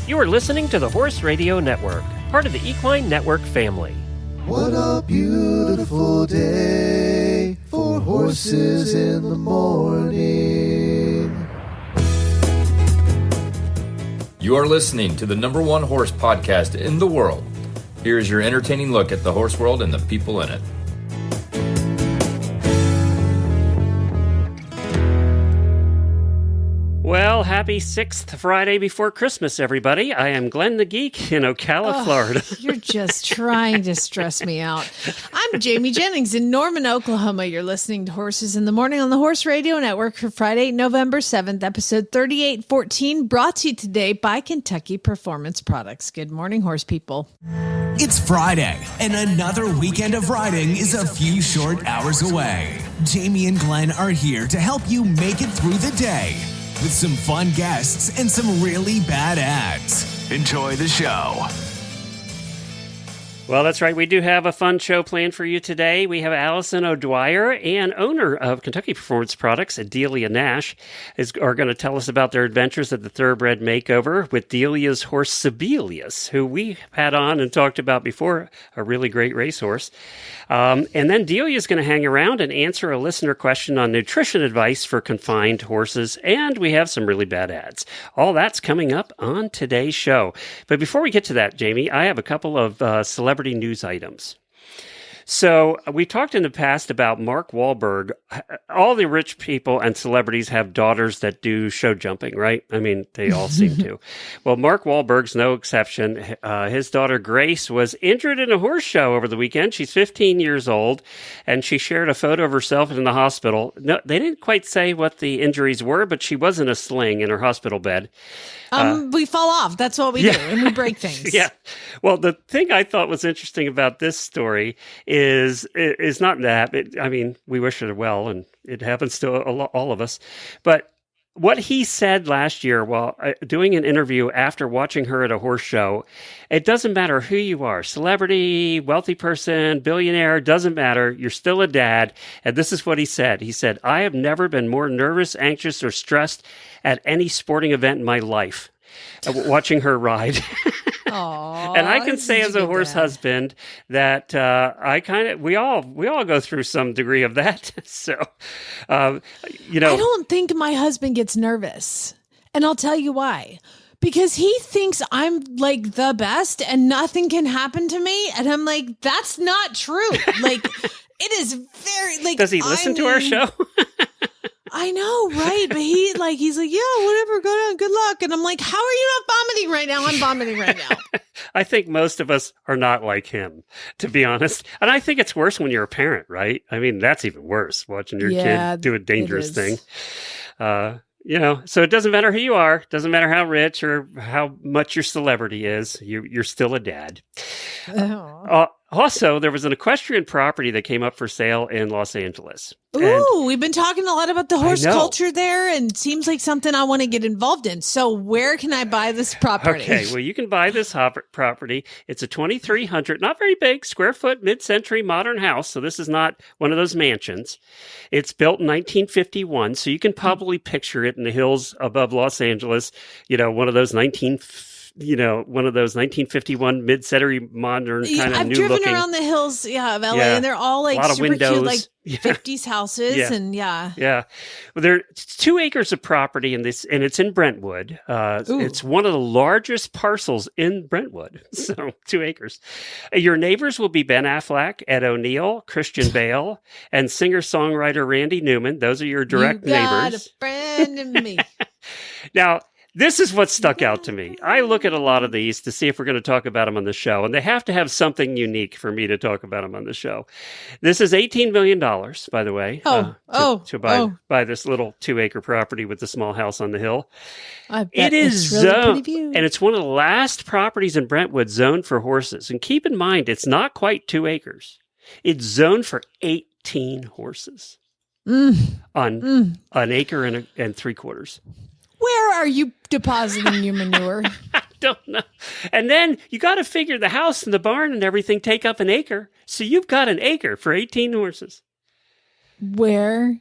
You are listening to the Horse Radio Network, part of the Equine Network family. What a beautiful day for horses in the morning. You are listening to the #1 horse podcast in the world. Here is your entertaining look at the horse world and the people in it. Well, happy 6th Friday before Christmas, everybody. I am Glenn the Geek in Ocala, Florida. You're just trying to stress me out. I'm Jamie Jennings in Norman, Oklahoma. You're listening to Horses in the Morning on the Horse Radio Network for Friday, November 7th, episode 3814, brought to you today by Kentucky Performance Products. Good morning, horse people. It's Friday, and another weekend of riding is a few short hours away. Jamie and Glenn are here to help you make it through the day with some fun guests and some really bad ads. Enjoy the show. Well, that's right. We do have a fun show planned for you today. We have Alison O'Dwyer and owner of Kentucky Performance Products, Delia Nash, are going to tell us about their adventures at the Thoroughbred Makeover with Delia's horse Sibelius, who we had on and talked about before, a really great racehorse. And then Delia is going to hang around and answer a listener question on nutrition advice for confined horses. And we have some really bad ads. All that's coming up on today's show. But before we get to that, Jamie, I have a couple of celebrity news items. So we talked in the past about Mark Wahlberg. All the rich people and celebrities have daughters that do show jumping, right? I mean, they all seem to. Well, Mark Wahlberg's no exception. His daughter Grace was injured in a horse show over the weekend. She's 15 years old, and she shared a photo of herself in the hospital. No, they didn't quite say what the injuries were, but she was in a sling in her hospital bed. We fall off. That's what we do, and we break things. Yeah. Well, the thing I thought was interesting about this story is not that. I mean, we wish her well, and it happens to all of us. But what he said last year while doing an interview after watching her at a horse show, it doesn't matter who you are, celebrity, wealthy person, billionaire, doesn't matter. You're still a dad. And this is what he said. He said, "I have never been more nervous, anxious, or stressed at any sporting event in my life watching her ride." Aww, and I can say as a horse husband that we all go through some degree of that. So, I don't think my husband gets nervous, and I'll tell you why. Because he thinks I'm like the best and nothing can happen to me. And I'm like, that's not true. Like, it is very like. Does he listen to our show? I know, right? But he's like, yeah, whatever, go down, good luck. And I'm like, how are you not vomiting right now? I'm vomiting right now. I think most of us are not like him, to be honest. And I think it's worse when you're a parent, right? I mean, that's even worse, watching your kid do a dangerous thing. So it doesn't matter who you are, doesn't matter how rich or how much your celebrity is, you're still a dad. Also, there was an equestrian property that came up for sale in Los Angeles. Ooh, we've been talking a lot about the horse culture there, and it seems like something I want to get involved in. So where can I buy this property? Okay, well, you can buy this property. It's a 2,300, not very big, square foot, mid-century modern house. So this is not one of those mansions. It's built in 1951, so you can probably picture it in the hills above Los Angeles, one of those 1951 mid-century modern kind of I've new driven looking around the hills, of LA, and they're all like super windows. cute, like 50s houses, and Yeah. Well, there are 2 acres of property in this, and it's in Brentwood. It's one of the largest parcels in Brentwood, so 2 acres. Your neighbors will be Ben Affleck, Ed O'Neill, Christian Bale, and singer-songwriter Randy Newman. Those are your direct neighbors. You got a friend in me. Now, this is what stuck out to me. I look at a lot of these to see if we're going to talk about them on the show, and they have to have something unique for me to talk about them on the show. This is $18 million, by the way, to buy this little 2-acre property with the small house on the hill. I bet it is really zoned, and it's one of the last properties in Brentwood zoned for horses. And keep in mind, it's not quite 2 acres. It's zoned for 18 horses on an acre and 3/4. Where are you depositing your manure? I don't know. And then you got to figure the house and the barn and everything take up an acre. So you've got an acre for 18 horses. Where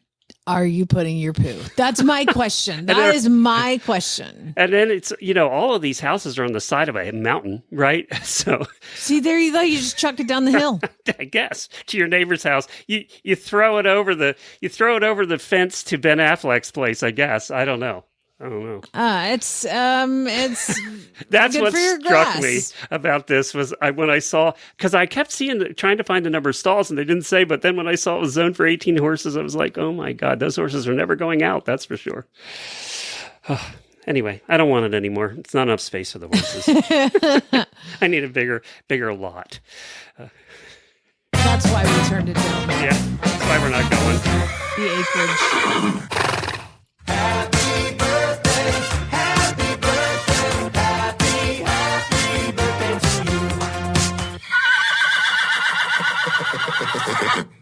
are you putting your poo? That's my question. That is my question. And then it's, all of these houses are on the side of a mountain, right? So see, there you go. You just chuck it down the hill. I guess to your neighbor's house. You throw it over the fence to Ben Affleck's place. I guess. I don't know. It's that's good what for your struck grass. me about this was when I saw, because I kept trying to find the number of stalls and they didn't say, but then when I saw it was zoned for 18 horses, I was like, oh my God, those horses are never going out. That's for sure. Anyway, I don't want it anymore. It's not enough space for the horses. I need a bigger lot. That's why we turned it down. Yeah, that's why we're not going. The acreage.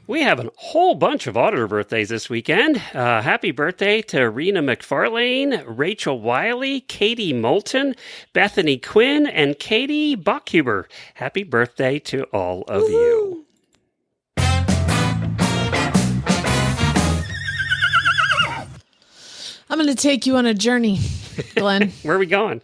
We have a whole bunch of auditor birthdays this weekend. Happy birthday to Rena McFarlane, Rachel Wiley, Katie Moulton, Bethany Quinn, and Katie Bachhuber. Happy birthday to all of you. I'm going to take you on a journey, Glenn. Where are we going?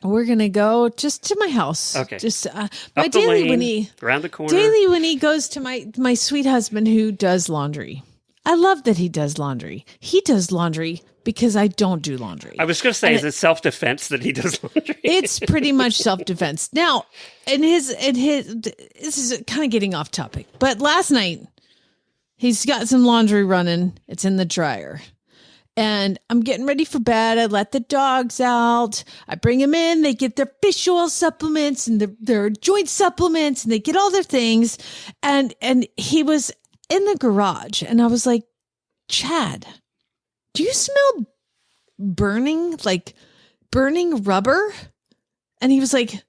We're going to go just to my house. Okay. Just Up my the daily lane, Winnie. around the corner. Daily Winnie goes to my sweet husband who does laundry. I love that he does laundry. He does laundry because I don't do laundry. I was going to say, is it self-defense that he does laundry? It's pretty much self-defense. Now, this is kind of getting off topic, but last night he's got some laundry running. It's in the dryer. And I'm getting ready for bed. I let the dogs out. I bring them in. They get their fish oil supplements and their joint supplements, and they get all their things. And he was in the garage, and I was like, Chad, do you smell burning rubber? And he was like,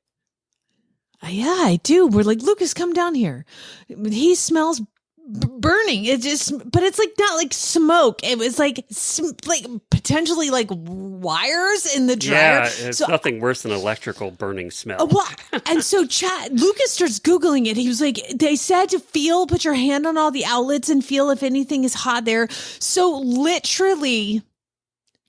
yeah, I do. We're like, Lucas, come down here. He smells burning. But it's like not like smoke. It was like potentially like wires in the dryer. Yeah, it's nothing worse than electrical burning smell. Well, and so Lucas starts Googling it. He was like, they said to put your hand on all the outlets and feel if anything is hot there. So literally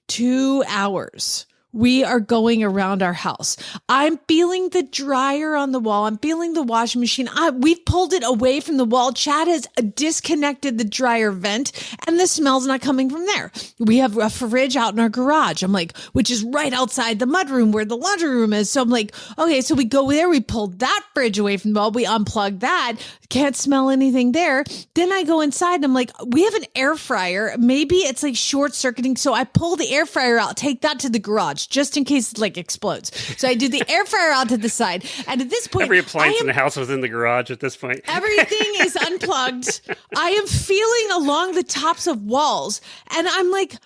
2 hours. We are going around our house. I'm feeling the dryer on the wall. I'm feeling the washing machine. We've pulled it away from the wall. Chad has disconnected the dryer vent and the smell's not coming from there. We have a fridge out in our garage. I'm like, which is right outside the mudroom where the laundry room is. So I'm like, okay, so we go there. We pulled that fridge away from the wall. We unplugged that. Can't smell anything there. Then I go inside and I'm like, we have an air fryer. Maybe it's like short circuiting. So I pull the air fryer out, take that to the garage just in case it like explodes. So I do the air fryer out to the side. And at this point, every appliance in the house was in the garage at this point. Everything is unplugged. I am feeling along the tops of walls. And I'm like,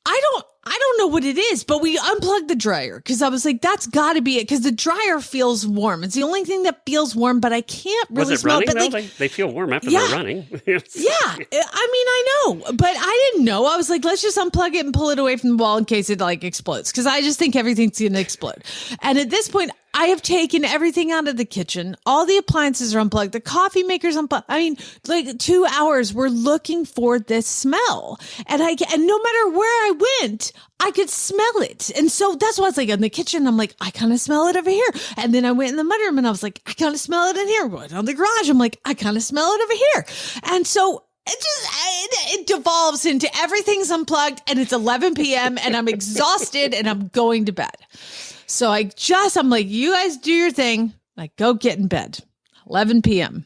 I don't know what it is, but we unplugged the dryer because I was like, that's got to be it because the dryer feels warm. It's the only thing that feels warm, but I can't really was it smell running, it. But though? like, they feel warm after they're running. Yeah. I mean, I know, but I didn't know. I was like, let's just unplug it and pull it away from the wall in case it like explodes because I just think everything's going to explode. And at this point, I have taken everything out of the kitchen. All the appliances are unplugged. The coffee maker's unplugged. I mean, like 2 hours, we're looking for this smell. And no matter where I went, I could smell it. And so that's why I was like in the kitchen. I'm like, I kind of smell it over here. And then I went in the mudroom and I was like, I kind of smell it in here. Went on the garage. I'm like, I kind of smell it over here. And so it devolves into everything's unplugged and it's 11 p.m. and I'm exhausted and I'm going to bed. So I'm like, you guys do your thing. Like, go get in bed. 11 p.m.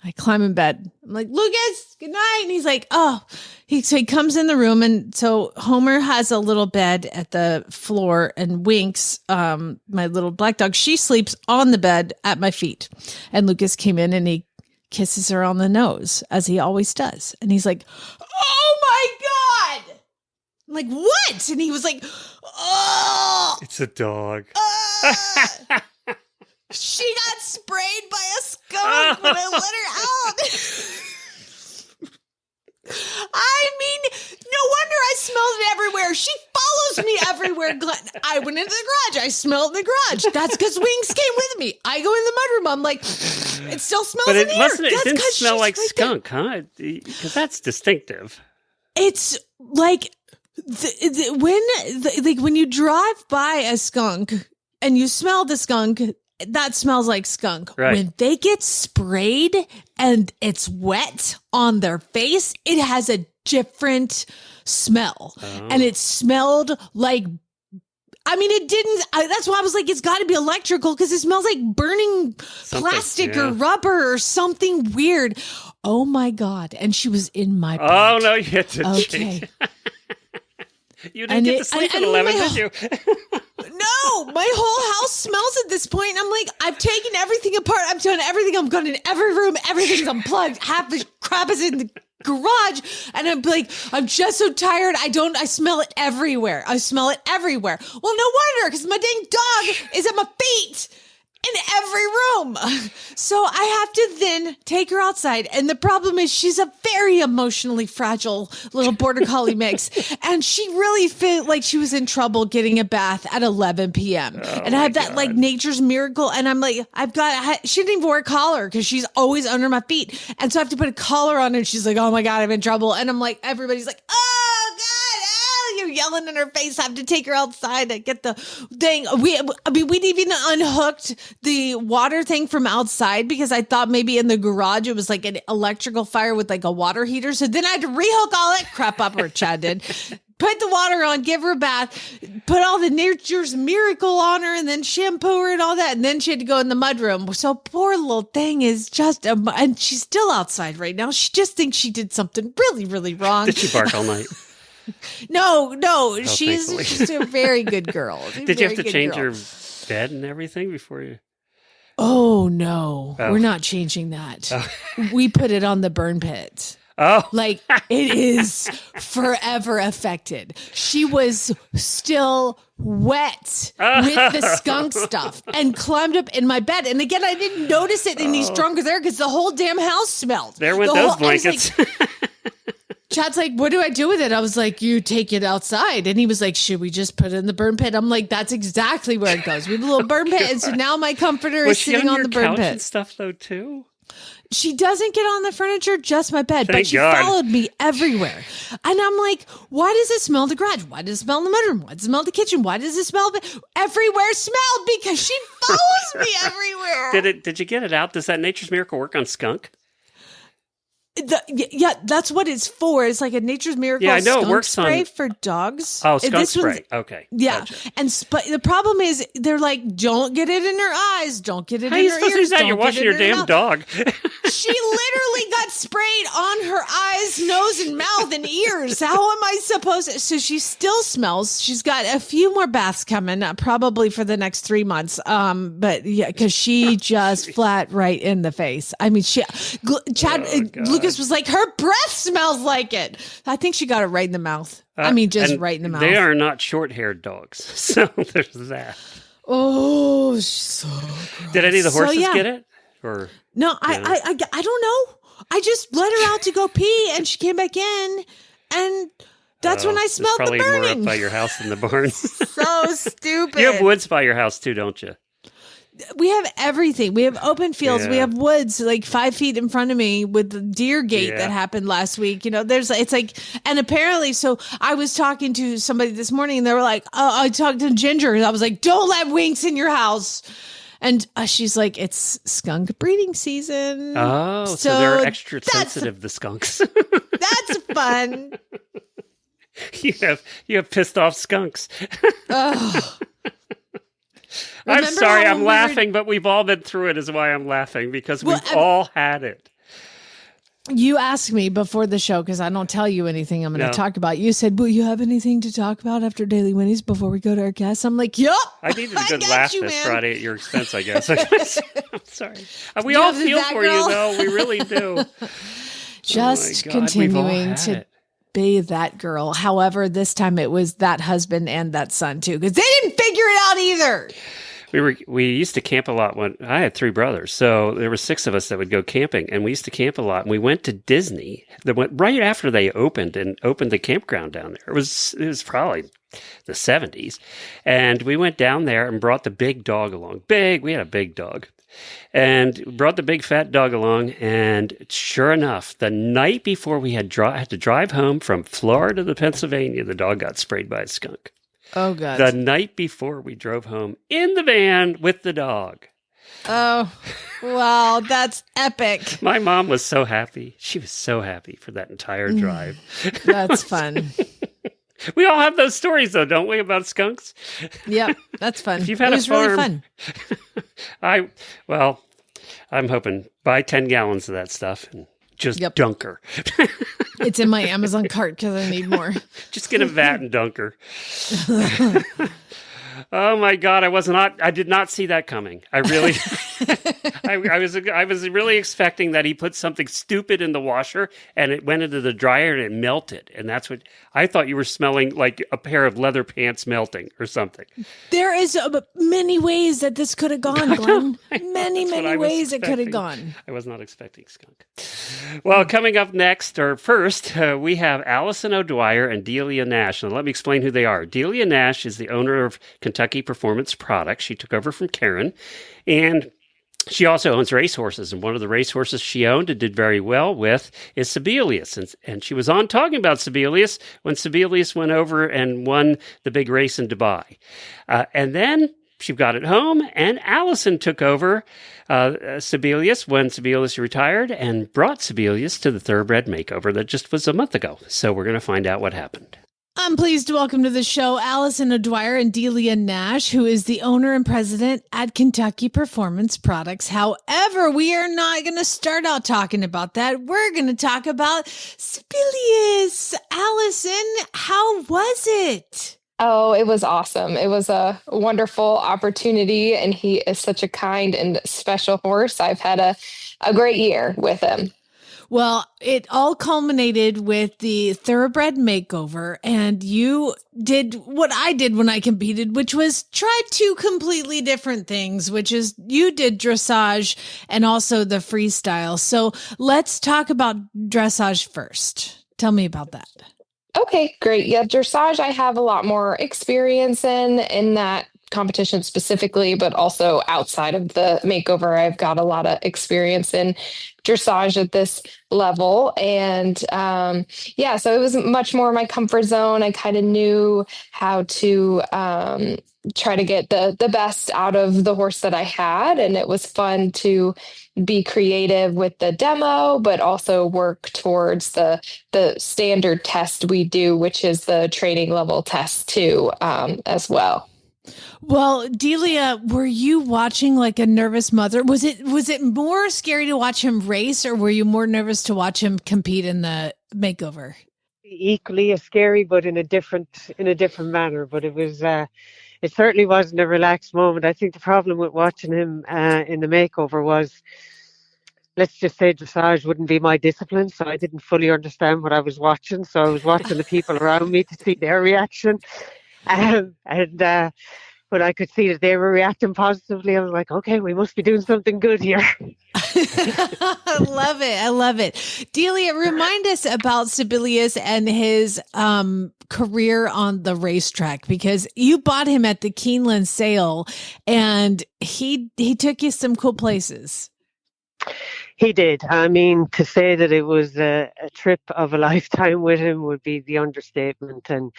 I climb in bed. I'm like, Lucas, good night. And he's like, so he comes in the room. And so Homer has a little bed at the floor and Winks, my little black dog, she sleeps on the bed at my feet. And Lucas came in and he kisses her on the nose as he always does. And he's like, oh my God. I'm like, what? And he was like, oh, it's a dog. She got sprayed by a skunk when I let her out. I mean, no wonder I smelled it everywhere. She follows me everywhere. I went into the garage. I smelled in the garage. That's because Wings came with me. I go in the mudroom. I'm like, it still smells in here. It didn't smell like skunk, huh? Because that's distinctive. It's like when you drive by a skunk and you smell the skunk, that smells like skunk. Right. When they get sprayed and it's wet on their face, it has a different smell. And it smelled like, I mean, it didn't, that's why I was like, it's got to be electrical because it smells like burning plastic or rubber or something weird. Oh my God. And she was in my bed. Oh, no, you had to Okay. change. You didn't get to sleep at 11, did you? No, my whole house smells at this point. I'm like, I've taken everything apart. I've done everything. I'm gone in every room. Everything's unplugged. Half the crap is in the garage. And I'm like, I'm just so tired. I smell it everywhere. I smell it everywhere. Well, no wonder, because my dang dog is at my feet in every room. So I have to then take her outside. And the problem is she's a very emotionally fragile little border collie mix. And she really felt like she was in trouble getting a bath at 11 p.m. And I have that like nature's miracle. And I'm like, she didn't even wear a collar because she's always under my feet. And so I have to put a collar on her. And she's like, oh my God, I'm in trouble. And I'm like, everybody's like, oh God. You're yelling in her face. I have to take her outside to get the thing. We'd even unhooked the water thing from outside because I thought maybe in the garage it was like an electrical fire with like a water heater. So then I had to rehook all that crap up, or Chad did. Put the water on, give her a bath, put all the nature's miracle on her, and then shampoo her and all that. And then she had to go in the mudroom. So poor little thing is just, and she's still outside right now. She just thinks she did something really, really wrong. Did she bark all night? No, Oh, she's thankfully. just a very good girl. Did you have to change your bed and everything before you? Oh, no. We're not changing that. We put it on the burn pit. Oh. Like, it is forever affected. She was still wet with the skunk stuff and climbed up in my bed. And again, I didn't notice it any stronger there because the whole damn house smelled. There went those blankets. Chad's like, what do I do with it? I was like, you take it outside. And he was like, should we just put it in the burn pit? I'm like, that's exactly where it goes. We have a little burn pit. And so now my comforter is sitting on the burn pit. And stuff though too? She doesn't get on the furniture, just my bed. Thank but she God. followed me everywhere. And I'm like, why does it smell the garage? Why does it smell in the mudroom? Why does it smell the kitchen? Why does it smell everywhere smelled? Because she follows me everywhere. Did you get it out? Does that Nature's Miracle work on skunk? Yeah, that's what it's for. It's like a Nature's Miracle Yeah, I know skunk it works spray on for dogs. Oh, skunk This spray. one's- Okay. Yeah, Gotcha. but the problem is they're like, don't get it in her eyes, don't get it How are in you her supposed to ears. do that? don't You're get washing it your in her damn mouth. dog. She literally got sprayed on her eyes, nose, and mouth and ears. How am I supposed to? So she still smells. She's got a few more baths coming, probably for the next 3 months. But yeah, because she just flat right in the face. I mean, Lucas was like, her breath smells like it. I think she got it right in the mouth. I mean, just and right in the mouth. They are not short-haired dogs, so there's that. Oh, she's so gross. Did any of the horses yeah. get it? Or No, I don't know. I just let her out to go pee, and she came back in, and that's when I it's smelled the probably more up burning. by your house than the barn. So stupid. You have woods by your house too, don't you? We have everything. We have open fields. We Yeah. have woods like 5 feet in front of me with the deer gate Yeah. that happened last week. You know, it's like, and apparently, so I was talking to somebody this morning and they were like, I talked to Ginger and I was like, don't let Winks in your house. And she's like, it's skunk breeding season. Oh, so they're extra sensitive, the skunks. That's fun. you have pissed off skunks. Oh. I'm Remember sorry, how I'm when we laughing, but we've all been through it is why I'm laughing, because Well, we've all had it. You asked me before the show, because I don't tell you anything I'm going to No. talk about. You said, will you have anything to talk about after Daily Whinnies before we go to our guests? I'm like, yup. I needed a good got laugh you, this man. Friday at your expense, I guess. I'm sorry. We You all have the feel fat for girl? you, though. We really do. Just Oh my God, we've all continuing had to it. be that girl. However, this time it was that husband and that son too, because they didn't figure it out either. We used to camp a lot when I had 3 brothers, so there were 6 of us that would go camping, and we used to camp a lot. And we went to Disney. That went right after they opened the campground down there. It was probably the 70s, and we went down there and brought the big dog along. We had a big dog, and brought the big fat dog along. And sure enough, the night before we had to drive home from Florida to Pennsylvania, the dog got sprayed by a skunk. Oh, God. The night before we drove home in the van with the dog. Oh, wow. That's epic. My mom was so happy. She was so happy for that entire drive. That's fun. We all have those stories, though, don't we, about skunks? Yep, that's fun. If you've had it was really fun. I'm hoping buy 10 gallons of that stuff and just dunk her. It's in my Amazon cart because I need more. Just get a vat and dunk her. Oh my God! I did not see that coming. I really, I was really expecting that he put something stupid in the washer and it went into the dryer and it melted. And that's what I thought. You were smelling like a pair of leather pants melting or something. There is many ways that this could have gone, Glenn. Many ways it could have gone. I was not expecting skunk. Well, coming up next, or first, we have Alison O'Dwyer and Delia Nash. Now, let me explain who they are. Delia Nash is the owner of Kentucky Performance Products. She took over from Karen, and she also owns racehorses, and one of the racehorses she owned and did very well with is Sibelius. And she was on talking about Sibelius when Sibelius went over and won the big race in Dubai. And then she got it home, and Alison took over Sibelius when Sibelius retired and brought Sibelius to the Thoroughbred Makeover that just was a month ago. So we're going to find out what happened. I'm pleased to welcome to the show Alison O'Dwyer and Delia Nash, who is the owner and president at Kentucky Performance Products. However, we are not going to start out talking about that. We're going to talk about Sibelius. Alison, how was it? Oh, it was awesome. It was a wonderful opportunity, and he is such a kind and special horse. I've had a great year with him. Well, it all culminated with the Thoroughbred Makeover, and you did what I did when I competed, which was try two completely different things, which is you did dressage and also the freestyle. So let's talk about dressage first. Tell me about that. Okay, great. Yeah, dressage I have a lot more experience in that competition specifically, but also outside of the makeover, I've got a lot of experience in dressage at this level. And so it was much more my comfort zone. I kind of knew how to try to get the best out of the horse that I had. And it was fun to be creative with the demo, but also work towards the standard test we do, which is the training level test too, as well. Well, Delia, were you watching like a nervous mother? Was it more scary to watch him race, or were you more nervous to watch him compete in the makeover? Equally as scary, but in a different manner. But it was it certainly wasn't a relaxed moment. I think the problem with watching him in the makeover was, let's just say, dressage wouldn't be my discipline, so I didn't fully understand what I was watching. So I was watching the people around me to see their reaction. When I could see that they were reacting positively, I was like, okay, we must be doing something good here. I love it. Delia, remind us about Sibelius and his career on the racetrack, because you bought him at the Keeneland sale and he took you some cool places. He did. I mean, to say that it was a trip of a lifetime with him would be the understatement, and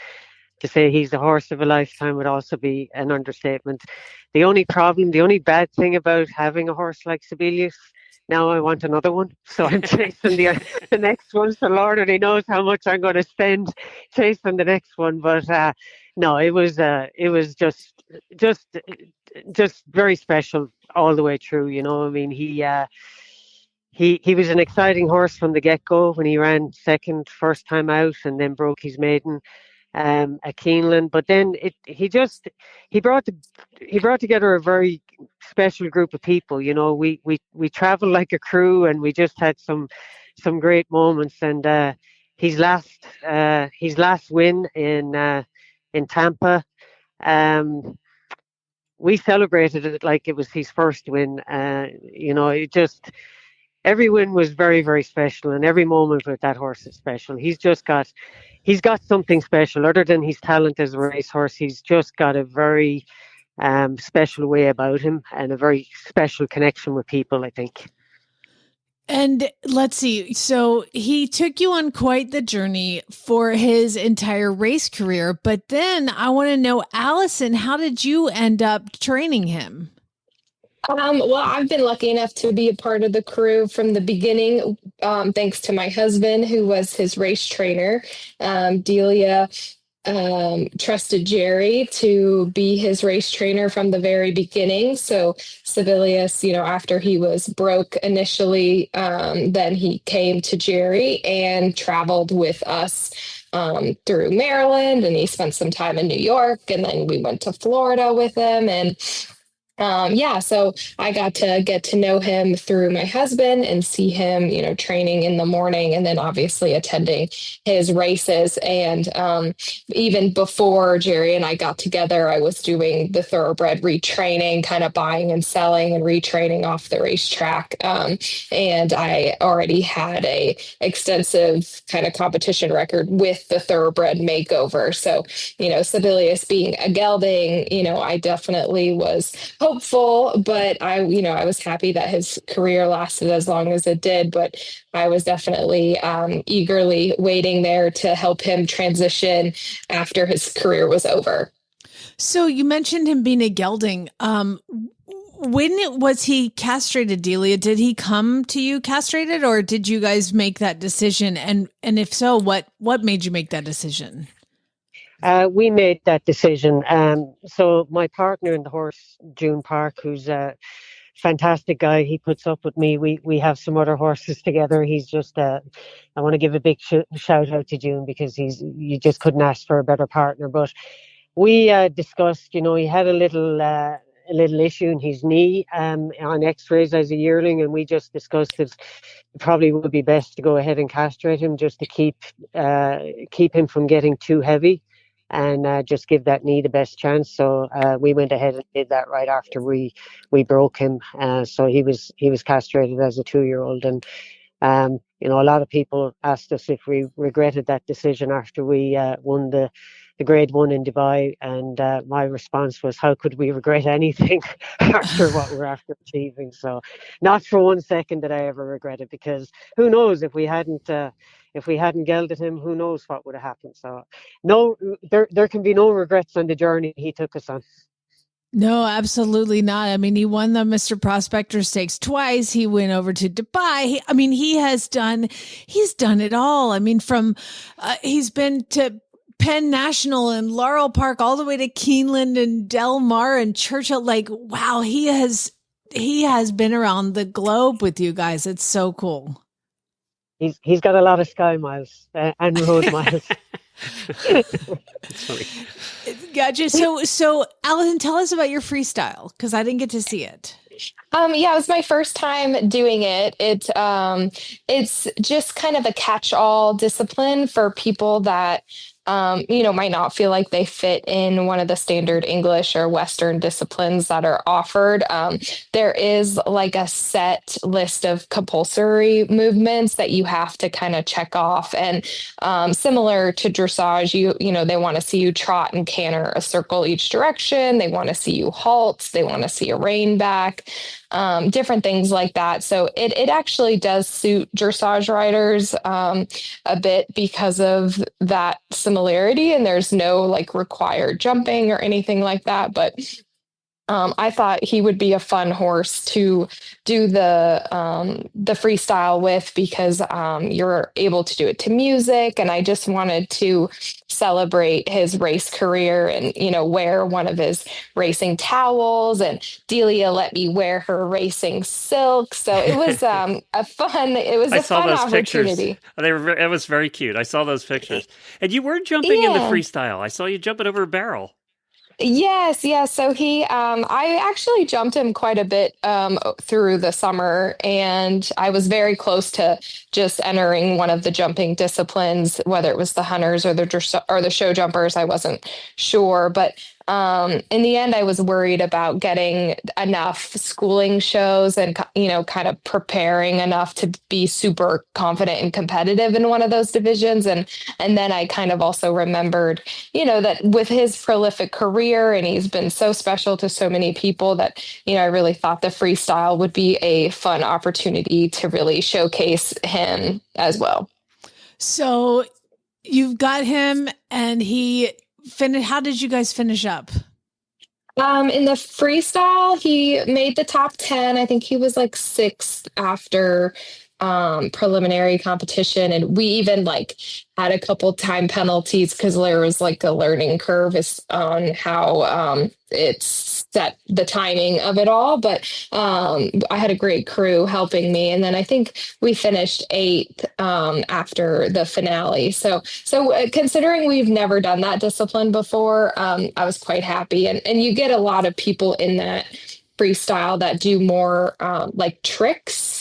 to say he's the horse of a lifetime would also be an understatement. The only bad thing about having a horse like Sibelius, now I want another one. So I'm chasing the next one. So Lord only knows how much I'm going to spend chasing the next one. But no, it was just very special all the way through. You know, I mean, he was an exciting horse from the get-go when he ran second first time out and then broke his maiden at Keeneland. But then he brought together a very special group of people. You know, we traveled like a crew, and we just had some great moments. And his last win in Tampa, we celebrated it like it was his first win. You know, every win was very, very special, and every moment with that horse is special. He's got something special other than his talent as a racehorse. He's just got a very, special way about him and a very special connection with people, I think. And let's see. So he took you on quite the journey for his entire race career. But then I want to know, Alison, how did you end up training him? Well, I've been lucky enough to be a part of the crew from the beginning, thanks to my husband, who was his race trainer. Delia trusted Jerry to be his race trainer from the very beginning. So Sibelius, after he was broke initially, then he came to Jerry and traveled with us through Maryland, and he spent some time in New York, and then we went to Florida with him. And so I got to get to know him through my husband and see him, training in the morning and then obviously attending his races. And even before Jerry and I got together, I was doing the thoroughbred retraining, kind of buying and selling and retraining off the racetrack. And I already had a extensive kind of competition record with the thoroughbred makeover. So, Sibelius being a gelding, I definitely was hopeful, but I was happy that his career lasted as long as it did. But I was definitely eagerly waiting there to help him transition after his career was over. So you mentioned him being a gelding. When was he castrated, Delia? Did he come to you castrated, or did you guys make that decision? And if so, what made you make that decision? We made that decision. So my partner in the horse, June Park, who's a fantastic guy, he puts up with me. We have some other horses together. He's just, I want to give a big shout out to June, because you just couldn't ask for a better partner. But we discussed, he had a little issue in his knee on x-rays as a yearling, and we just discussed that it probably would be best to go ahead and castrate him, just to keep him from getting too heavy, and just give that knee the best chance. So we went ahead and did that right after we broke him. So he was castrated as a 2-year-old. And a lot of people asked us if we regretted that decision after we won the grade 1 in Dubai, and my response was, how could we regret anything after what we're after achieving? So not for 1 second did I ever regret it, because who knows, if we hadn't gelded him, who knows what would have happened. So no, there can be no regrets on the journey he took us on. No, absolutely not. I mean, he won the Mr. Prospector Stakes twice. He went over to Dubai. He's done it all. I mean, from he's been to Penn National and Laurel Park, all the way to Keeneland and Del Mar and Churchill. Like, wow, he has been around the globe with you guys. It's so cool. He's got a lot of sky miles and road miles. It's funny. Gotcha. So Alison, tell us about your freestyle, because I didn't get to see it. It was my first time doing it. It's just kind of a catch-all discipline for people that might not feel like they fit in one of the standard English or Western disciplines that are offered. There is like a set list of compulsory movements that you have to kind of check off. And similar to dressage, they want to see you trot and canter a circle each direction. They want to see you halt. They want to see a rein back. Different things like that. So it actually does suit dressage riders a bit because of that similarity, and there's no like required jumping or anything like that. But I thought he would be a fun horse to do the freestyle with, because you're able to do it to music, and I just wanted to celebrate his race career and wear one of his racing towels, and Delia let me wear her racing silk, so it was a fun opportunity. Pictures. It was very cute. I saw those pictures, and you were jumping in the freestyle. I saw you jumping over a barrel. Yes. So I actually jumped him quite a bit through the summer, and I was very close to just entering one of the jumping disciplines, whether it was the hunters or the show jumpers. I wasn't sure, but In the end, I was worried about getting enough schooling shows and, kind of preparing enough to be super confident and competitive in one of those divisions. And then I kind of also remembered, that with his prolific career, and he's been so special to so many people, that, I really thought the freestyle would be a fun opportunity to really showcase him as well. So you've got him, and he finished. How did you guys finish up? In the freestyle, he made the top 10. I think he was like sixth after preliminary competition. And we even had a couple time penalties because there was a learning curve on how it's set the timing of it all. But I had a great crew helping me. And then I think we finished eighth after the finale. So considering we've never done that discipline before, I was quite happy. And you get a lot of people in that freestyle that do more tricks,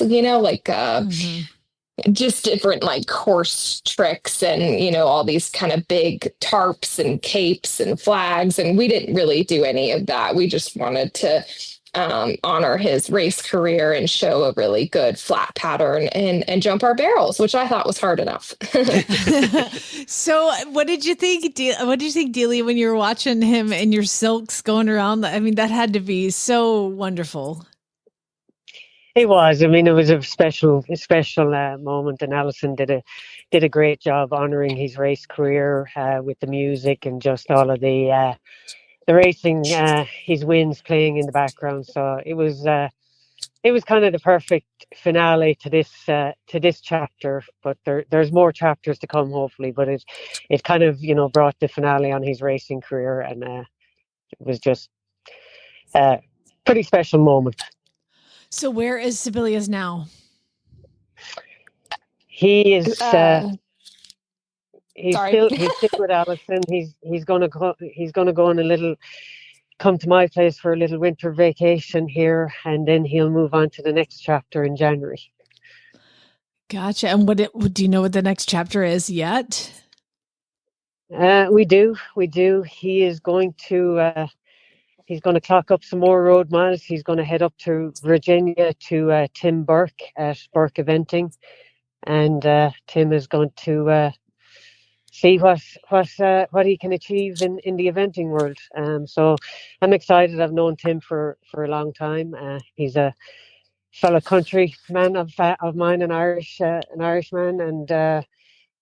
just different horse tricks and, all these kind of big tarps and capes and flags. And we didn't really do any of that. We just wanted to honor his race career and show a really good flat pattern and jump our barrels, which I thought was hard enough. So what did you think? What did you think, Delia, when you were watching him and your silks going around? I mean, that had to be so wonderful. It was. I mean, it was a special moment, and Alison did a great job honoring his race career with the music and just all of the racing, his wins playing in the background. So it was kind of the perfect finale to this chapter. But there's more chapters to come, hopefully. But it kind of brought the finale on his racing career, and it was just a pretty special moment. So where is Sibelius now? He is. He's still with Alison. He's gonna go on a little, come to my place for a little winter vacation here, and then he'll move on to the next chapter in January. Gotcha. And do you know what the next chapter is yet? We do. He is going to. He's going to clock up some more road miles. He's going to head up to Virginia to Tim Burke at Burke Eventing, and Tim is going to see what he can achieve in the eventing world. So I'm excited. I've known Tim for a long time. He's a fellow countryman of mine, an Irishman, and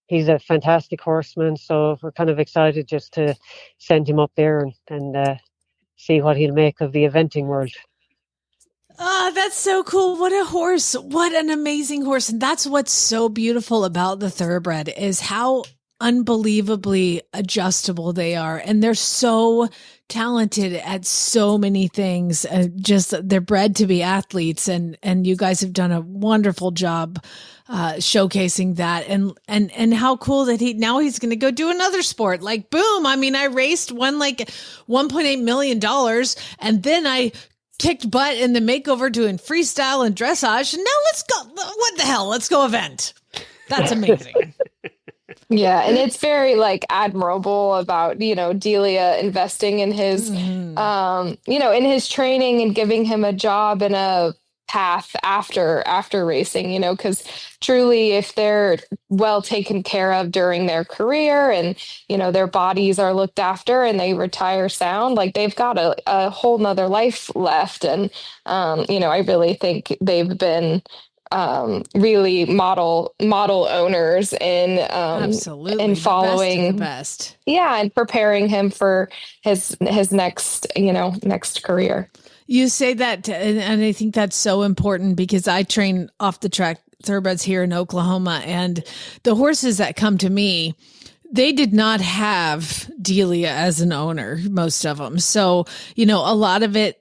he's a fantastic horseman. So we're kind of excited just to send him up there and see what he'll make of the eventing world. Oh, that's so cool. What a horse. What an amazing horse. And that's what's so beautiful about the thoroughbred is how unbelievably adjustable they are. And they're so talented at so many things. Just they're bred to be athletes. And you guys have done a wonderful job showcasing that. And how cool that he's going to go do another sport. Like, boom. I mean, I raced won $1.8 million. And then I kicked butt in the makeover doing freestyle and dressage. And now let's go. What the hell? Let's go event. That's amazing. Yeah, and it's very admirable about, Delia investing in his, in his training and giving him a job and a path after racing, because truly if they're well taken care of during their career and, their bodies are looked after and they retire sound, they've got a whole nother life left. And, I really think they've been really model owners in absolutely in following the best. Yeah, and preparing him for his next next career. You say that, and I think that's so important because I train off the track thoroughbreds here in Oklahoma, and the horses that come to me, they did not have Delia as an owner, most of them. So, a lot of it,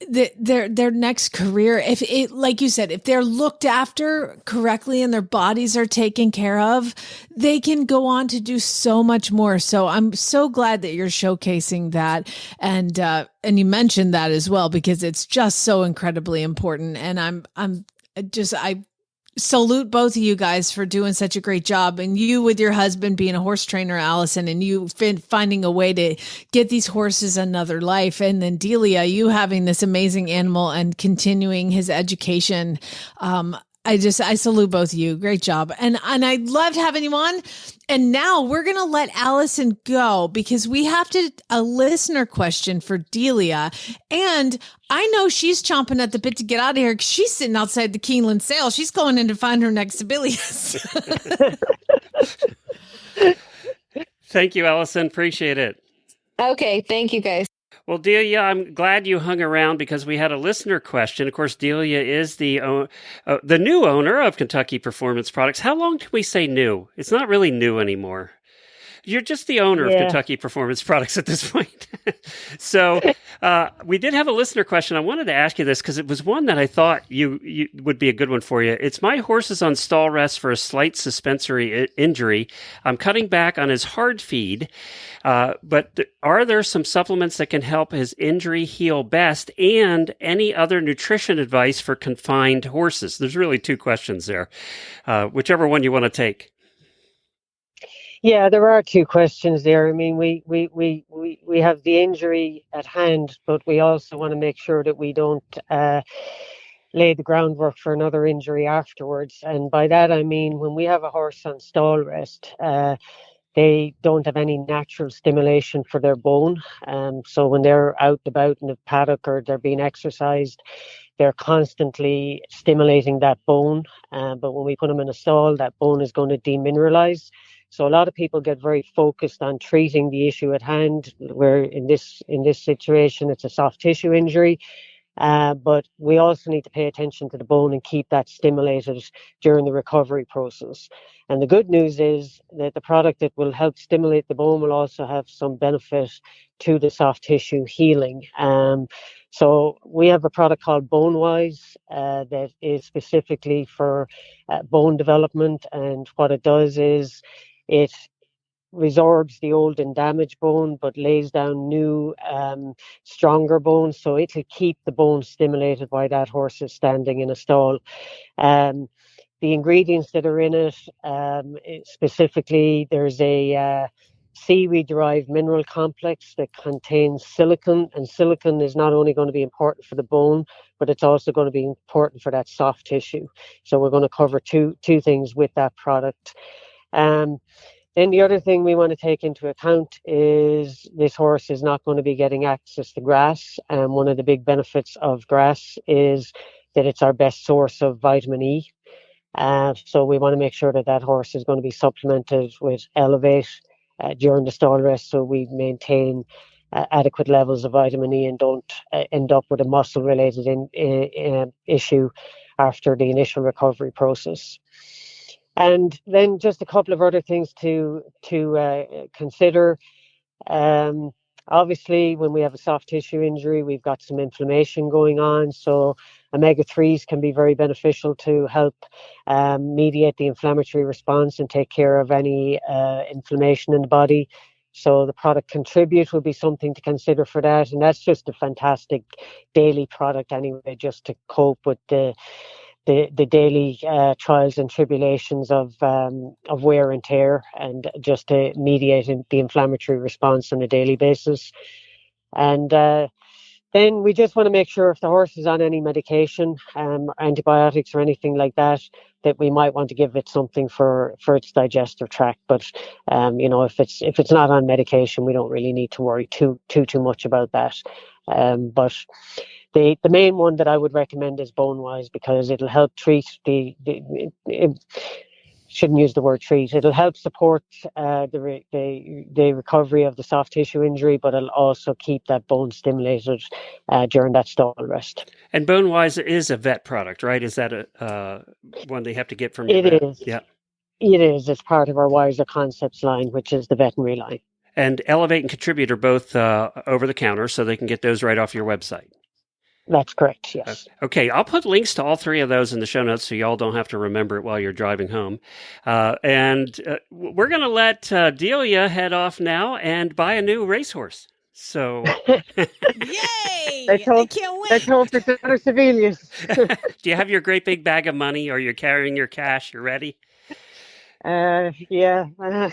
their next career, if it, like you said, if they're looked after correctly and their bodies are taken care of, they can go on to do so much more. So I'm so glad that you're showcasing that. And you mentioned that as well, because it's just so incredibly important. And salute both of you guys for doing such a great job. And you with your husband being a horse trainer, Alison, and you finding a way to get these horses another life. And then Delia, you having this amazing animal and continuing his education. I salute both of you. Great job. And I loved having you on. And now we're going to let Alison go because we have a listener question for Delia. And I know she's chomping at the bit to get out of here because she's sitting outside the Keeneland sale. She's going in to find her next Sibelius. Thank you, Alison. Appreciate it. Okay. Thank you, guys. Well, Delia, I'm glad you hung around because we had a listener question. Of course, Delia is the new owner of Kentucky Performance Products. How long can we say new? It's not really new anymore. You're just the owner of Kentucky Performance Products at this point. So we did have a listener question. I wanted to ask you this because it was one that I thought you would be a good one for you. It's my horse is on stall rest for a slight suspensory injury. I'm cutting back on his hard feed, but are there some supplements that can help his injury heal best and any other nutrition advice for confined horses? There's really two questions there. Whichever one you want to take. Yeah, there are two questions there. I mean, we have the injury at hand, but we also want to make sure that we don't lay the groundwork for another injury afterwards. And by that, I mean, when we have a horse on stall rest, they don't have any natural stimulation for their bone. So when they're out and about in the paddock or they're being exercised, they're constantly stimulating that bone. But when we put them in a stall, that bone is going to demineralize. So a lot of people get very focused on treating the issue at hand, where in this situation, it's a soft tissue injury. But we also need to pay attention to the bone and keep that stimulated during the recovery process. And the good news is that the product that will help stimulate the bone will also have some benefit to the soft tissue healing. So we have a product called BoneWise that is specifically for bone development. And what it does is it resorbs the old and damaged bone, but lays down new, stronger bones. So it'll keep the bone stimulated while that horse is standing in a stall. The ingredients that are in it, specifically, there's a seaweed-derived mineral complex that contains silicon, and silicon is not only going to be important for the bone, but it's also going to be important for that soft tissue. So we're going to cover two things with that product. Then the other thing we want to take into account is this horse is not going to be getting access to grass. And one of the big benefits of grass is that it's our best source of vitamin E. So we want to make sure that that horse is going to be supplemented with Elevate during the stall rest, so we maintain adequate levels of vitamin E and don't end up with a muscle-related issue after the initial recovery process. And then just a couple of other things to consider. Obviously, when we have a soft tissue injury, we've got some inflammation going on. So omega-3s can be very beneficial to help mediate the inflammatory response and take care of any inflammation in the body. So the product Contribute will be something to consider for that. And that's just a fantastic daily product anyway, just to cope with the daily trials and tribulations of wear and tear, and just to mediate the inflammatory response on a daily basis. And then we just want to make sure if the horse is on any medication, antibiotics or anything like that, that we might want to give it something for its digestive tract. But if it's not on medication, we don't really need to worry too much about that. But the main one that I would recommend is BoneWise, because it'll help treat shouldn't use the word treat. It'll help support the recovery of the soft tissue injury, but it'll also keep that bone stimulated during that stall rest. And BoneWise is a vet product, right? Is that a one they have to get from your vet? It is. Yeah. It is. It's part of our Wiser Concepts line, which is the veterinary line. And Elevate and Contribute are both over the counter, so they can get those right off your website. That's correct, yes. Okay, I'll put links to all three of those in the show notes so y'all don't have to remember it while you're driving home. And we're going to let Delia head off now and buy a new racehorse. So, Yay! I can't Let's wait. hope it's another Sibelius. do you have your great big bag of money, or you're carrying your cash? You're ready? Yeah. I Of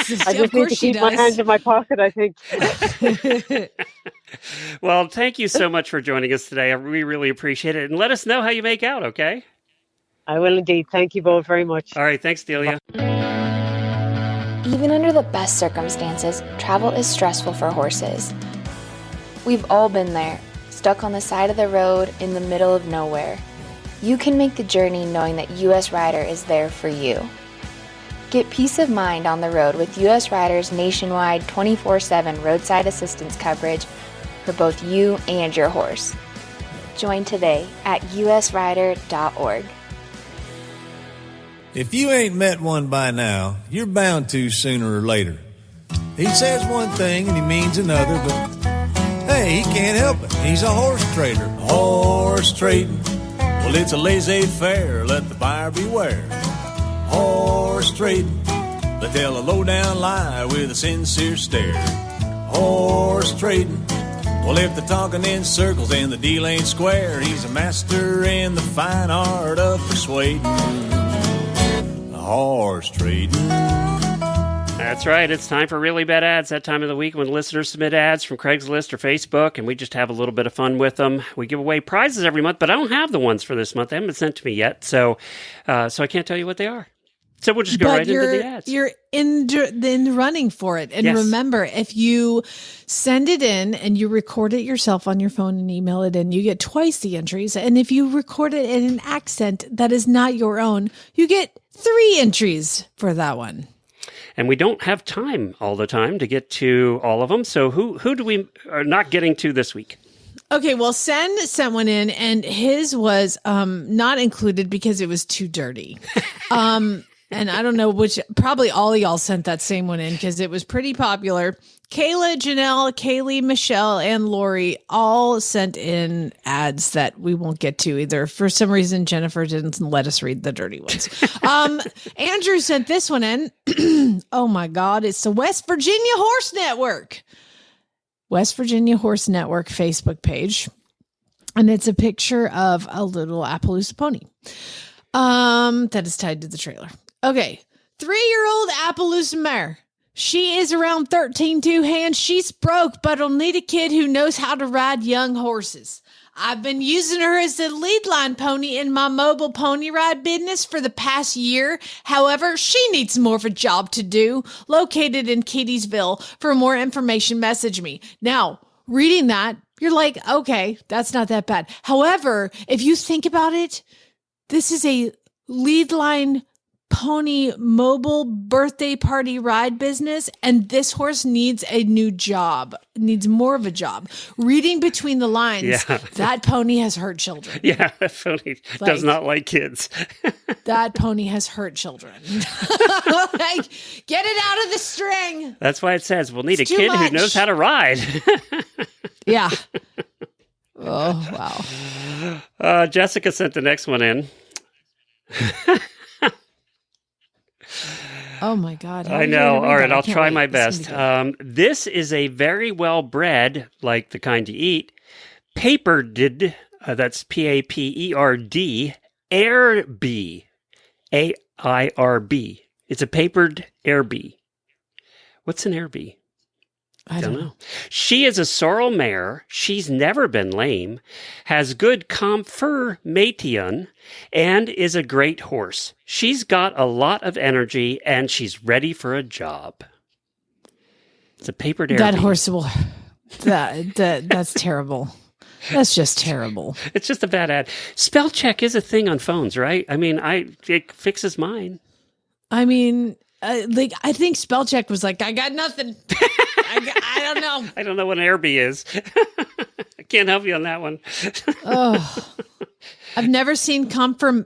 just need course to she keep my does. hands in my pocket, I think. Well, thank you so much for joining us today. We really appreciate it. And let us know how you make out, okay? I will indeed. Thank you both very much. All right. Thanks, Delia. Even under the best circumstances, travel is stressful for horses. We've all been there, stuck on the side of the road in the middle of nowhere. You can make the journey knowing that US Rider is there for you. Get peace of mind on the road with US Rider's nationwide 24/7 roadside assistance coverage for both you and your horse. Join today at usrider.org. If you ain't met one by now, you're bound to sooner or later. He says one thing and he means another, but hey, he can't help it. He's a horse trader. Horse trading. Well, it's a laissez-faire. Let the buyer beware. Horse trading. They tell a low-down lie with a sincere stare. Horse trading. Well, if they're talking in circles and the deal ain't square, he's a master in the fine art of persuading. Horse trading. That's right. It's time for Really Bad Ads, that time of the week when listeners submit ads from Craigslist or Facebook, and we just have a little bit of fun with them. We give away prizes every month, but I don't have the ones for this month. They haven't been sent to me yet, so I can't tell you what they are. So we'll just go right into the ads. You're in the running for it. And Yes. remember, if you send it in and you record it yourself on your phone and email it in, you get twice the entries. And if you record it in an accent that is not your own, you get 3 entries for that one. And we don't have time all the time to get to all of them. So who do we are not getting to this week? Okay, well, Sen sent one in, and his was not included because it was too dirty. And I don't know which, probably all of y'all sent that same one in because it was pretty popular. Kayla, Janelle, Kaylee, Michelle, and Lori all sent in ads that we won't get to either. For some reason, Jennifer didn't let us read the dirty ones. Andrew sent this one in. Oh my God, it's the West Virginia Horse Network. West Virginia Horse Network Facebook page. And it's a picture of a little Appaloosa pony that is tied to the trailer. Okay, 3-year-old Appaloosa mare. She is around 13 2-hands. She's broke, but will need a kid who knows how to ride young horses. I've been using her as a lead line pony in my mobile pony ride business for the past year. However, she needs more of a job to do. Located in Keedysville. For more information, message me. Now, reading that, you're like, okay, that's not that bad. However, if you think about it, this is a lead line pony mobile birthday party ride business, and this horse needs a new job, needs more of a job. Reading between the lines, that pony has hurt children. Yeah, that pony does not like kids. That pony has hurt children. Like, get it out of the string. That's why it says we'll need It's a too kid who much. knows how to ride. Yeah. Oh, wow. Jessica sent the next one in. Oh my God. I know. All right, I'll try my best. This is a very well bred, like the kind you eat, papered, that's P-A-P-E-R-D, Airb, A-I-R-B. It's a papered Airb. What's an Airb? I don't know. She is a sorrel mare. She's never been lame, has good conformation, and is a great horse. She's got a lot of energy, and she's ready for a job. It's a papered Airb. That horse will... That's terrible. That's just terrible. It's just a bad ad. Spell check is a thing on phones, right? I mean, it fixes mine. I mean... I think spell check was like, I got nothing. I don't know. I don't know what an Airb is. I can't help you on that one. Oh, I've never seen conformatin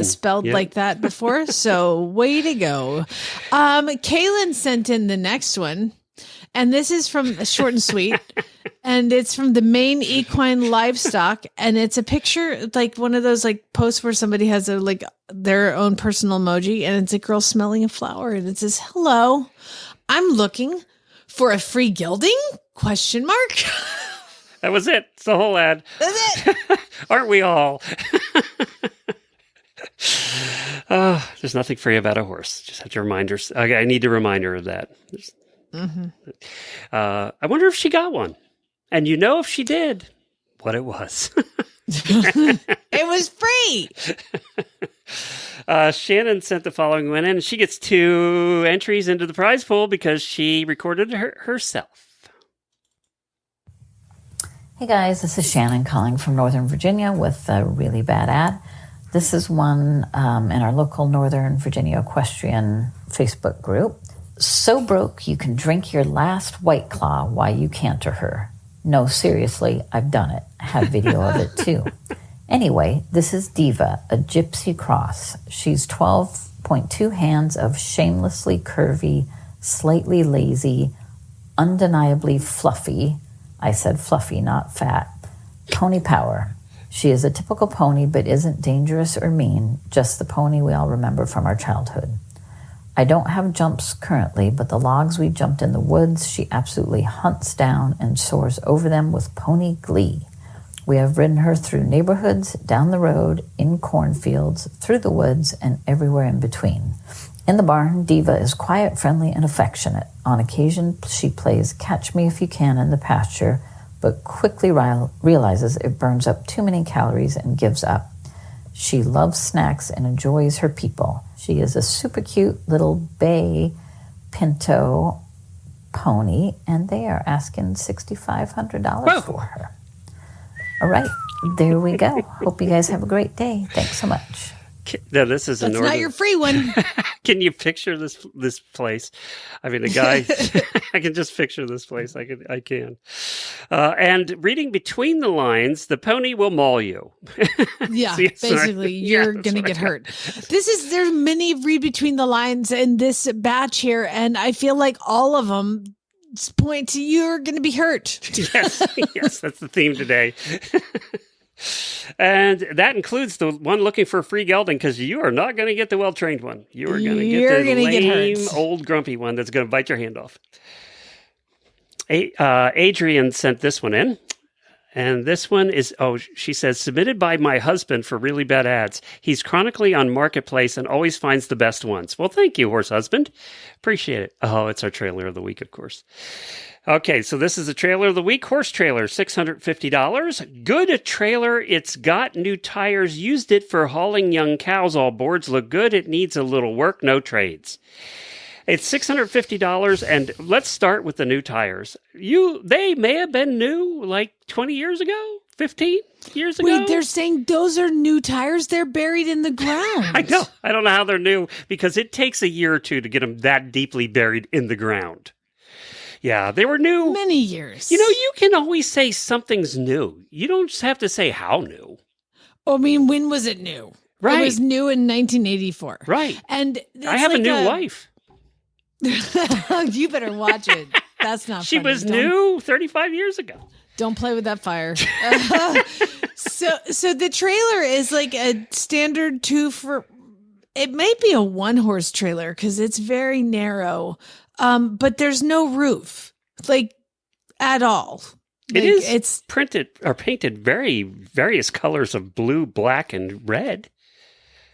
spelled like that before. So way to go. Kaylin sent in the next one. And this is from Short and Sweet. and it's from the Maine Equine Livestock, and it's a picture like one of those like posts where somebody has a like their own personal emoji, and it's a girl smelling a flower, and it says, "Hello, I'm looking for a free gelding?" ? That was it. It's the whole ad. That's it. Aren't we all? There's nothing free about a horse. Just have to remind her. Okay, I need to remind her of that. I wonder if she got one. And you know if she did, what it was. It was free. Shannon sent the following one in. She gets 2 entries into the prize pool because she recorded herself. Hey guys, this is Shannon calling from Northern Virginia with a really bad ad. This is one in our local Northern Virginia equestrian Facebook group. So broke you can drink your last White Claw while you canter her. No, seriously, I've done it. Have video of it too. Anyway, this is Diva, a gypsy cross. She's 12.2 hands of shamelessly curvy, slightly lazy, undeniably fluffy, I said fluffy, not fat, pony power. She is a typical pony, but isn't dangerous or mean, just the pony we all remember from our childhood. I don't have jumps currently, but the logs we jumped in the woods, she absolutely hunts down and soars over them with pony glee. We have ridden her through neighborhoods, down the road, in cornfields, through the woods, and everywhere in between. In the barn, Diva is quiet, friendly, and affectionate. On occasion, she plays catch me if you can in the pasture, but quickly realizes it burns up too many calories and gives up. She loves snacks and enjoys her people. She is a super cute little bay pinto pony, and they are asking $6,500 for her. All right, there we go. Hope you guys have a great day. Thanks so much. No, this is That's not your free one. Can you picture this place? I mean, the guy. I can just picture this place. I can. And reading between the lines, the pony will maul you. Yeah, basically, you're going to get hurt. There's many read between the lines in this batch here, and I feel like all of them point to you're going to be hurt. Yes, that's the theme today. And that includes the one looking for a free gelding, because you are not going to get the well-trained one. You are going to get the lame, old, grumpy one that's going to bite your hand off. Adrian sent this one in. And this one is, she says, submitted by my husband for Really Bad Ads. He's chronically on Marketplace and always finds the best ones. Well, thank you, horse husband. Appreciate it. Oh, it's our trailer of the week, of course. Okay, so this is the trailer of the week. Horse trailer, $650. Good trailer. It's got new tires. Used it for hauling young cows. All boards look good. It needs a little work. No trades. It's $650, and let's start with the new tires. They may have been new like 20 years ago, 15 years ago. Wait, they're saying those are new tires? They're buried in the ground. I know. I don't know how they're new, because it takes a year or two to get them that deeply buried in the ground. Yeah, they were new. Many years. You can always say something's new. You don't just have to say how new. I mean, when was it new? Right. It was new in 1984. Right. And I have like a new wife. You better watch it. That's not She funny. was new 35 years ago. Don't play with that fire. So the trailer is like a standard it might be a one-horse trailer because it's very narrow. But there's no roof, like, at all. It's printed or painted various colors of blue, black, and red.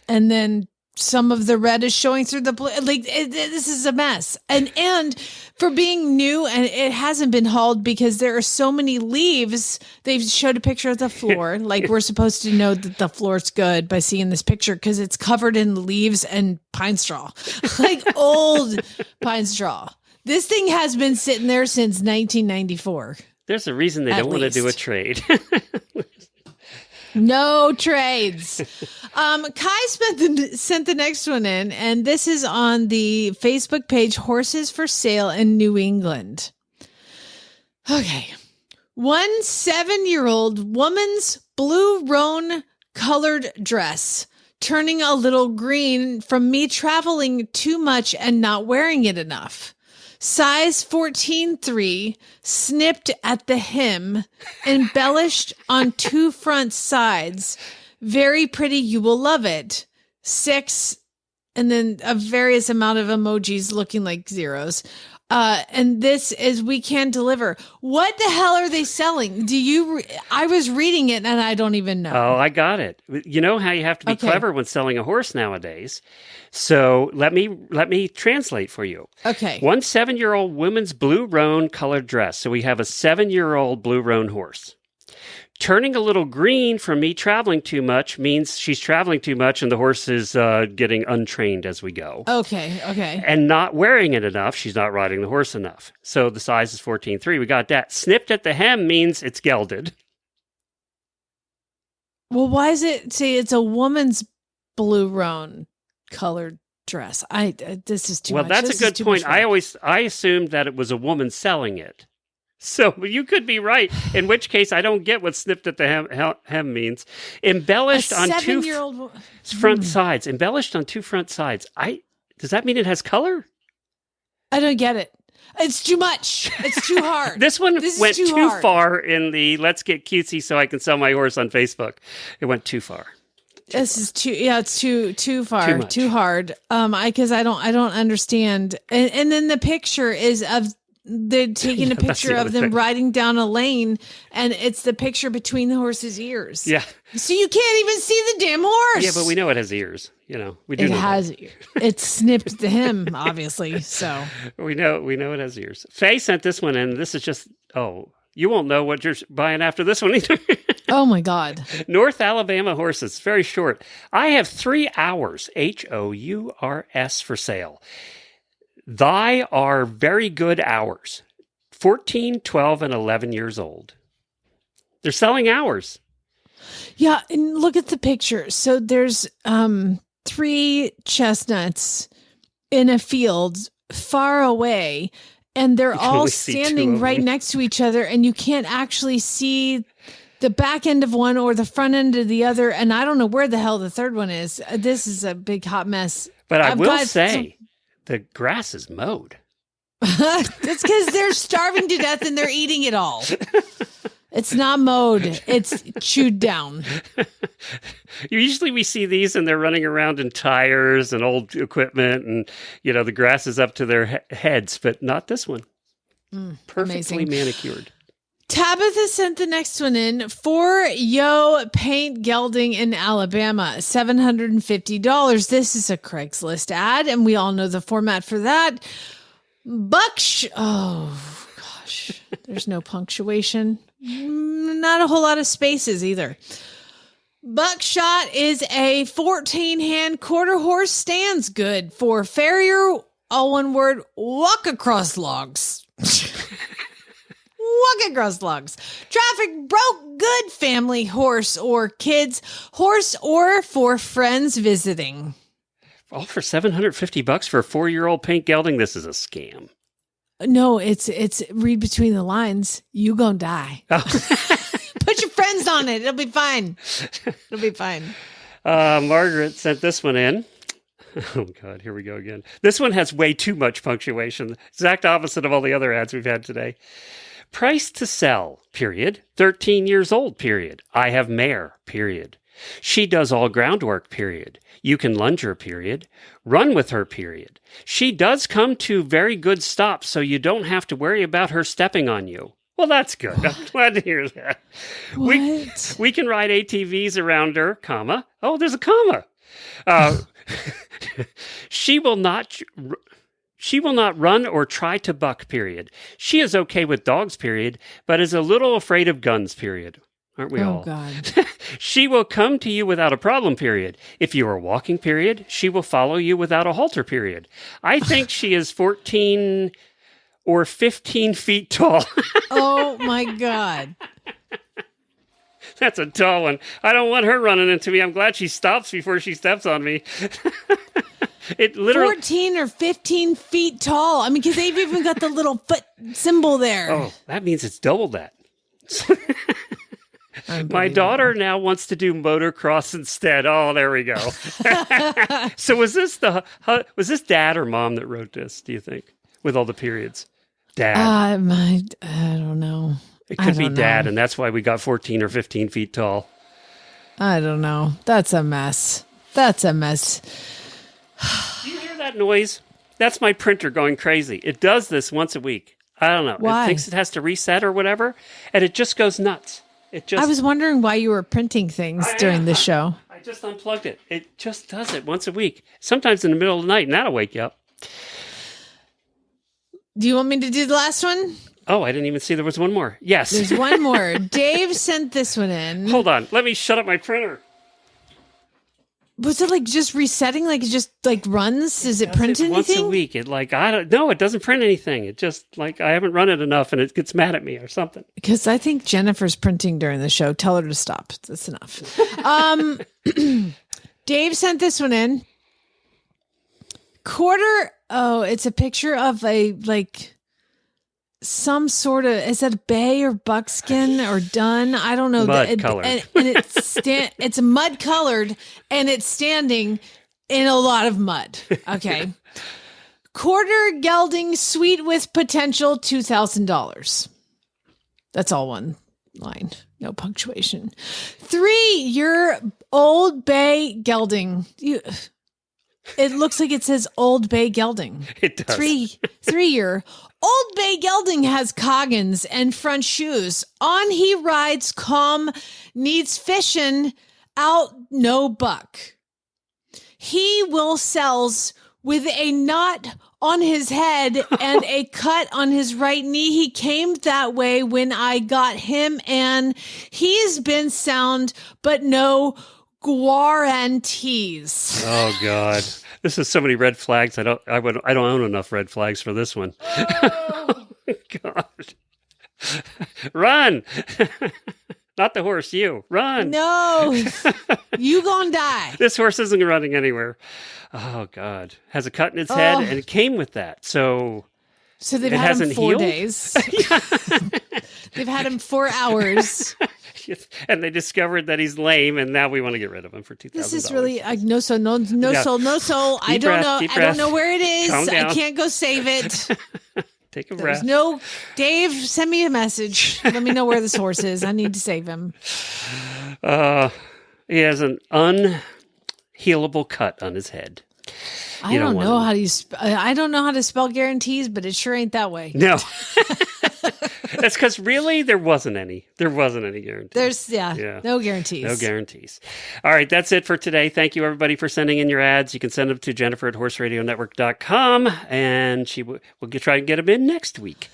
And then some of the red is showing through the blue. Like, this is a mess. And for being new, and it hasn't been hauled because there are so many leaves. They've showed a picture of the floor. Like, we're supposed to know that the floor's good by seeing this picture because it's covered in leaves and pine straw, like old pine straw. This thing has been sitting there since 1994. There's a reason they don't want to do a trade. No trades. Kai sent the next one in, and this is on the Facebook page Horses for Sale in New England. Okay. 1 7-year-old woman's blue roan colored dress turning a little green from me traveling too much and not wearing it enough. Size 14.3, snipped at the hem, embellished on 2 front sides. Very pretty. You will love it. 6, and then a various amount of emojis looking like zeros. And this is We Can Deliver. What the hell are they selling? I was reading it and I don't even know. Oh, I got it. You know how you have to be clever when selling a horse nowadays. So let me translate for you. Okay. 1 7-year-old woman's blue roan colored dress. So we have a 7-year-old blue roan horse. Turning a little green from me traveling too much means she's traveling too much and the horse is getting untrained as we go. Okay. And not wearing it enough. She's not riding the horse enough. So the size is 14.3. We got that. Snipped at the hem means it's gelded. Well, why is it say it's a woman's blue roan colored dress? This is too much. Well, that's a good point. I assumed that it was a woman selling it. So you could be right, in which case I don't get what snipped at the hem means. Embellished on 2 front sides. Embellished on 2 front sides. Does that mean it has color? I don't get it. It's too much. It's too hard. This went too far in the let's get cutesy so I can sell my horse on Facebook. It went too far. This is it's too far, much. too hard. Because I don't understand. And then the picture is of they're taking a picture of them riding down a lane, and it's the picture between the horse's ears. Yeah. So you can't even see the damn horse. Yeah, but we know it has ears. You know, we do. It has ears. It's snipped to him, obviously. So we know it has ears. Faye sent this one in. This is just you won't know what you're buying after this one either. Oh my God. North Alabama horses, very short. I have 3 hours, HOURS, for sale. Thy are very good hours, 14, 12, and 11 years old. They're selling hours. Yeah, and look at the picture. So there's 3 chestnuts in a field far away, and they're all standing right next to each other, and you can't actually see the back end of one or the front end of the other, and I don't know where the hell the third one is. This is a big hot mess. But I will say, the grass is mowed. It's because they're starving to death and they're eating it all. It's not mowed. It's chewed down. Usually we see these and they're running around in tires and old equipment and, the grass is up to their heads, but not this one. Perfectly manicured. Tabitha sent the next one in. 4 Yo paint gelding in Alabama, $750. This is a Craigslist ad, and we all know the format for that. Oh, gosh. There's no punctuation. Not a whole lot of spaces either. Buckshot is a 14-hand quarter horse, stands good for farrier, all one word, walk across logs. Walk across logs. Traffic broke, good family horse or kids horse or for friends visiting. All for $750 for a 4-year-old paint gelding. This is a scam. No, it's read between the lines. You gonna die. Oh. Put your friends on it. It'll be fine. It'll be fine. Margaret sent this one in. Oh, God, here we go again. This one has way too much punctuation. Exact opposite of all the other ads we've had today. Price to sell, period. 13 years old, period. I have mare, period. She does all groundwork, period. You can lunge her, period. Run with her, period. She does come to very good stops, so you don't have to worry about her stepping on you. Well, that's good. I'm glad to hear that. We can ride ATVs around her, comma. Oh, there's a comma. She will not run or try to buck, period. She is okay with dogs, period, but is a little afraid of guns, period. Aren't we all? Oh, God. She will come to you without a problem, period. If you are walking, period, she will follow you without a halter, period. I think she is 14 or 15 feet tall. Oh, my God. That's a tall one. I don't want her running into me. I'm glad she stops before she steps on me. It literally 14 or 15 feet tall. I mean, because they've even got the little foot symbol there. Oh, that means it's double that. My daughter now wants to do motocross instead. Oh, there we go. So was this dad or mom that wrote this, do you think? with all the periods? Dad. I don't know. It could be Dad, and that's why we got 14 or 15 feet tall. I don't know. That's a mess. That's a mess. Do you hear that noise? That's my printer going crazy. It does this once a week. I don't know. Why? It thinks it has to reset or whatever, and it just goes nuts. I was wondering why you were printing things during the show. I just unplugged it. It just does it once a week. Sometimes in the middle of the night, and that'll wake you up. Do you want me to do the last one? Oh, I didn't even see there was one more. Yes. There's one more. Dave sent this one in. Hold on. Let me shut up my printer. Was it like just resetting? Like it just like runs? Does it print anything? Once a week. It it doesn't print anything. It just like I haven't run it enough and it gets mad at me or something. Because I think Jennifer's printing during the show. Tell her to stop. That's enough. Dave sent this one in. It's a picture of some sort of, is that bay or buckskin or dun? I don't know. Mud colored. And it's mud colored and it's standing in a lot of mud. Okay. Quarter gelding suite with potential $2,000. That's all one line. No punctuation. 3-year Old Bay gelding. It looks like it says Old Bay gelding. It does. 3-year Old Bay gelding has coggins and front shoes. On he rides calm, needs fishing out no buck. He will sells with a knot on his head and a cut on his right knee. He came that way when I got him, and he's been sound, but no guarantees. Oh God, this is so many red flags. I don't own enough red flags for this one. Oh God, run! Not the horse, you run. No, you gonna die. This horse isn't running anywhere. Oh God, has a cut in its head, and it came with that. So they've had him 4 days. They've had him 4 hours. And they discovered that he's lame, and now we want to get rid of him for $2,000. This is really no soul. I don't know where it is. I can't go save it. Take a breath. No, Dave, send me a message. Let me know where this horse is. I need to save him. He has an unhealable cut on his head. I don't know how to spell guarantees, but it sure ain't that way. No. That's because really there wasn't any guarantees. No guarantees. No guarantees. All right, that's it for today. Thank you everybody for sending in your ads. You can send them to Jennifer@horseradionetwork.com, and she will try and get them in next week.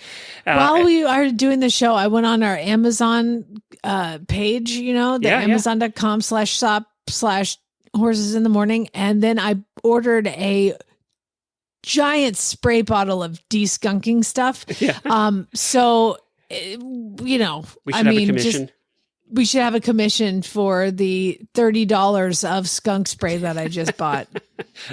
While we are doing the show, I went on our Amazon page, Amazon.com/shop/horses in the morning, and then I ordered a giant spray bottle of de-skunking stuff. Yeah. We should have a commission. We should have a commission for the $30 of skunk spray that I just bought.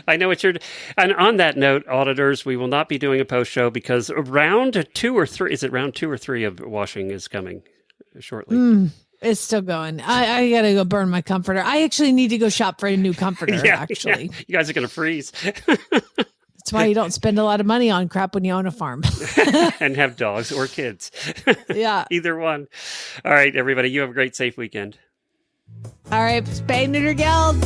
I know what and on that note, auditors, we will not be doing a post show because round 2 or 3 of washing is coming shortly. It's still going. I got to go burn my comforter. I actually need to go shop for a new comforter, actually. You guys are going to freeze. That's why you don't spend a lot of money on crap when you own a farm. And have dogs or kids. Yeah. Either one. All right, everybody. You have a great, safe weekend. All right. Spay, neuter, geld.